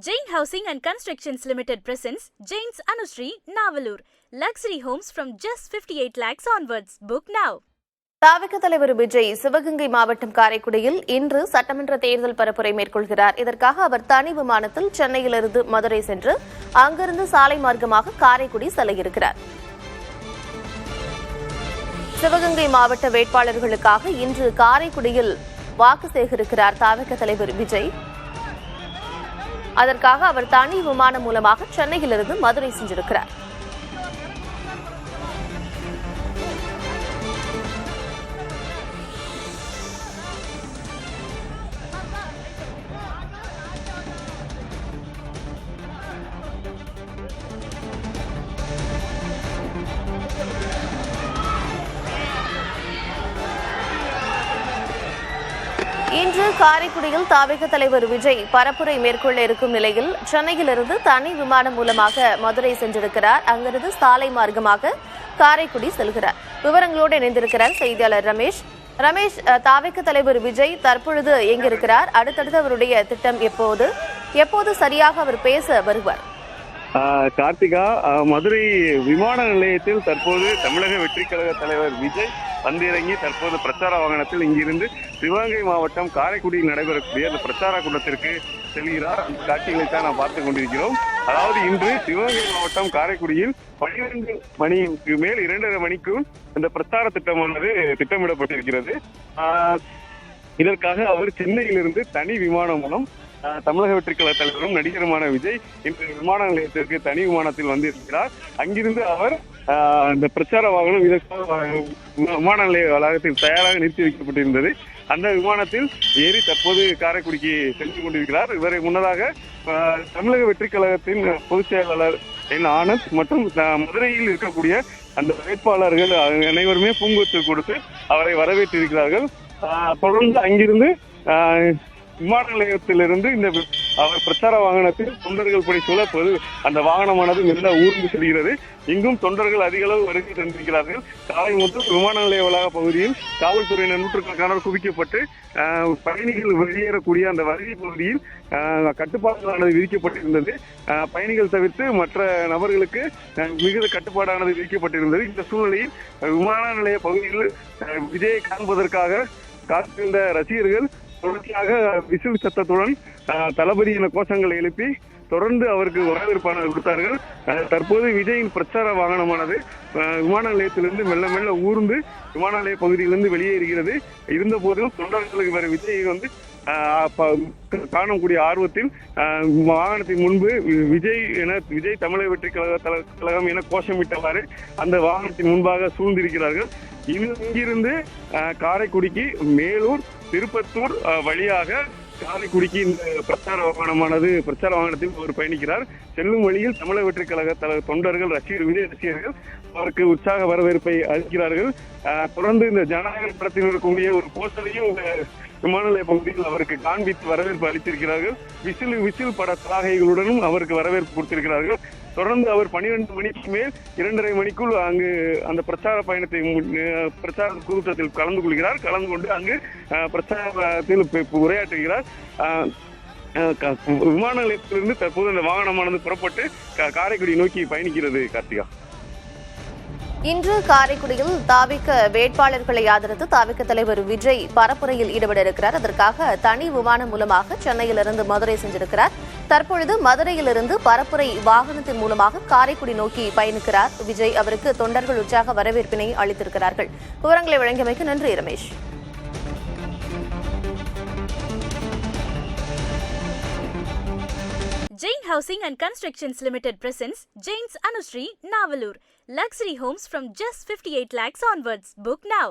Jain Housing and Constructions Limited presents Jain's Anushree, Navalur. Luxury homes from just 58 lakhs onwards. Book now. தாவிக தலைவர் விஜய் சிவகங்கை மாவட்டம் காரைக்குடியில் இன்று சட்டமன்ற தேர்தல் பரப்புரை மேற்கொள்கிறார். இதற்காக அவர் தனி விமானத்தில் சென்னையிலிருந்து மதுரை சென்று அங்கிருந்து சாலை மார்க்கமாக காரைக்குடி செல்ல இருக்கிறார். சிவகங்கை மாவட்ட வேட்பாளர்களுக்காக இன்று காரைக்குடியில் வாக்கு சேகரிக்கிறார் தாவிக தலைவர் விஜய். அதற்காக அவர் தனி விமானம் மூலமாக சென்னையிலிருந்து மதுரை சென்றிருக்கிறார். இன்று காரைக்குடியில் தாவிக தலைவர் விஜய் பரப்புரை மேற்கொள்ள இருக்கும் நிலையில் சென்னையிலிருந்து தனி விமானம் மூலமாக மதுரை சென்றிருக்கிறார். அங்கிருந்து சாலை மார்க்கமாக காரைக்குடி செல்கிறார். விவரங்களோடு இணைந்திருக்கிறார் செய்தியாளர் ரமேஷ். தாவிக தலைவர் விஜய் தற்பொழுது எங்கிருக்கிறார்? அடுத்தடுத்து அவருடைய திட்டம் எப்போது சரியாக அவர் பேச வருவார்? கார்த்திகா, மதுரை விமான நிலையத்தில் தற்போது தமிழக வெற்றி கழக தலைவர் விஜய் வந்திறங்கி தற்போது பிரச்சார வாகனத்தில் இங்கிருந்து சிவகங்கை மாவட்டம் காரைக்குடியில் நடைபெறக்கூடிய அந்த பிரச்சார கூட்டத்திற்கு செல்கிறார். அந்த காட்சிகளை தான் நாம் பார்த்துக் கொண்டிருக்கிறோம். அதாவது இன்று சிவகங்கை மாவட்டம் காரைக்குடியில் 12 மணிக்கு மேல் 2:30 மணிக்கும் இந்த பிரச்சார திட்டமானது திட்டமிடப்பட்டிருக்கிறது. இதற்காக அவர் சென்னையிலிருந்து தனி விமானம் மூலம் தமிழக வெற்றி கழக தலைவரும் நடிகருமான விஜய் இன்று விமான நிலையத்திற்கு தனி விமானத்தில் வந்திருக்கிறார். அங்கிருந்து அவர் இந்த பிரச்சார வாகனம் இதற்காக விமான நிலைய வளாகத்தில் தயாராக நிறுத்தி வைக்கப்பட்டிருந்தது. அந்த விமானத்தில் ஏறி தற்போது காரைக்குடிக்கு சென்று கொண்டிருக்கிறார். இவரை முன்னதாக தமிழக வெற்றி கழகத்தின் பொதுச் செயலாளர் ஆனந்த் மற்றும் மதுரையில் இருக்கக்கூடிய அந்த வேட்பாளர்கள் அனைவருமே பூங்கொத்து கொடுத்து அவரை வரவேற்றிருக்கிறார்கள். தொடர்ந்து அங்கிருந்து விமான நிலையத்திலிருந்து இந்த அவர் பிரச்சார வாகனத்தில் தொண்டர்கள் படி சூழ அந்த வாகனமானது மெல்ல ஊர்ந்து செல்கிறது. இங்கும் தொண்டர்கள் அதிக அளவு வருகை தந்திருக்கிறார்கள். காலை முதல் விமான நிலைய வளாக பகுதியில் காவல்துறையினர் நூற்றுக்கணக்கானோர் குவிக்கப்பட்டு பயணிகள் வெளியேறக்கூடிய அந்த வருகை பகுதியில் கட்டுப்பாடானது விதிக்கப்பட்டிருந்தது. பயணிகள் தவிர்த்து மற்ற நபர்களுக்கு மிகுந்த கட்டுப்பாடானது விதிக்கப்பட்டிருந்தது. இந்த சூழ்நிலையில் விமான நிலைய பகுதியில் விஜயை காண்பதற்காக காத்திருந்த ரசிகர்கள் தொடர்ச்சியாக விசில் சத்தத்துடன் தளபதி என கோஷங்களை எழுப்பி தொடர்ந்து அவருக்கு வரவேற்பாளர் கொடுத்தார்கள். தற்போது விஜயின் பிரச்சார வாகனமானது விமான நிலையத்திலிருந்து மெல்ல மெல்ல ஊர்ந்து விமான நிலைய பகுதியிலிருந்து வெளியேறுகிறது. இருந்த போதிலும் தொண்டர்களுக்கு வர விஜய் காணக்கூடிய ஆர்வத்தில் வாகனத்தின் முன்பு விஜய் தமிழக வெற்றி கழகம் என கோஷமிட்டவாறு அந்த வாகனத்தின் முன்பாக சூழ்ந்திருக்கிறார்கள். இங்கிருந்து காரைக்குடிக்கு மேலூர் திருப்பத்தூர் வழியாக காரைக்குடிக்கு இந்த பிரச்சார வாகனத்தில் அவர் பயணிக்கிறார். செல்லும் வழியில் தமிழக வெற்றி கழக தொண்டர்கள் விஜய் ரசிகர்கள் அவருக்கு உற்சாக வரவேற்பை அளிக்கிறார்கள். தொடர்ந்து இந்த ஜனநாயக படத்தில் இருக்கக்கூடிய ஒரு போஸ்டரையும் விமான நிலைய பகுதியில் அவருக்கு காண்பித்து வரவேற்பு அளித்திருக்கிறார்கள். விசில் பட பதாகைகளுடனும் அவருக்கு வரவேற்பு கொடுத்திருக்கிறார்கள். தொடர்ந்து அவர் 12 மணிக்கு மேல் 2:30 மணிக்குள் அங்கு அந்த பிரச்சார கூட்டத்தில் கலந்து கொள்கிறார். கலந்து கொண்டு அங்கு பிரச்சாரத்தில் உரையாற்றுகிறார். விமான நிலையத்திலிருந்து தற்போது அந்த வாகனமானது புறப்பட்டு காரைக்குடி நோக்கி பயணிக்கிறது. கார்த்திகா, இன்று காரைக்குடியில் தாவிக வேட்பாளர்களை ஆதரித்து தாவிக தலைவர் விஜய் பரப்புரையில் ஈடுபட இருக்கிறார். அதற்காக தனி விமானம் மூலமாக சென்னையிலிருந்து மதுரை சென்றிருக்கிறார். தற்பொழுது மதுரையிலிருந்து பரப்புரை வாகனத்தின் மூலமாக காரைக்குடி நோக்கி பயணிக்கிறார் விஜய். அவருக்கு தொண்டர்கள் உற்சாக வரவேற்பினை அளித்திருக்கிறார்கள். விவரங்களை வழங்கியமைக்கு நன்றி Ramesh. Jain Housing and Constructions Limited presents Jain's Anushree, Navalur. Luxury homes from just 58 lakhs onwards. Book now.